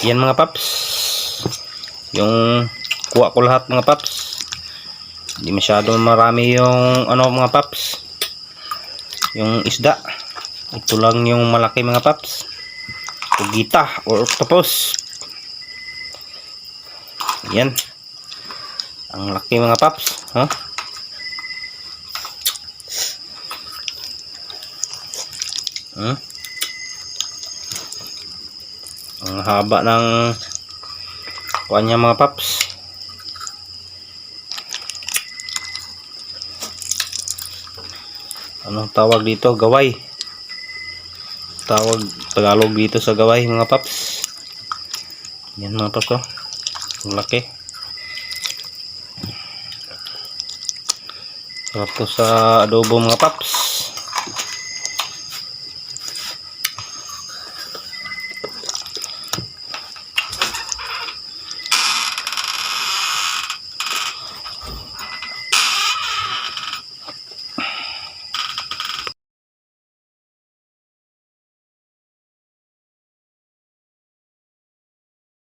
Yan mga paps, yung kuha ko lahat mga paps. Hindi masyado marami yung mga paps, yung isda. Ito lang yung malaki mga paps, pugita or octopus. Yan ang laki mga paps, ha? Ang haba ng kuha niya mga paps. Anong tawag dito? Gaway. Tawag Tagalog dito sa gaway mga paps. Yan mga paps, oh. Ang laki. Sarap to sa adobo mga paps.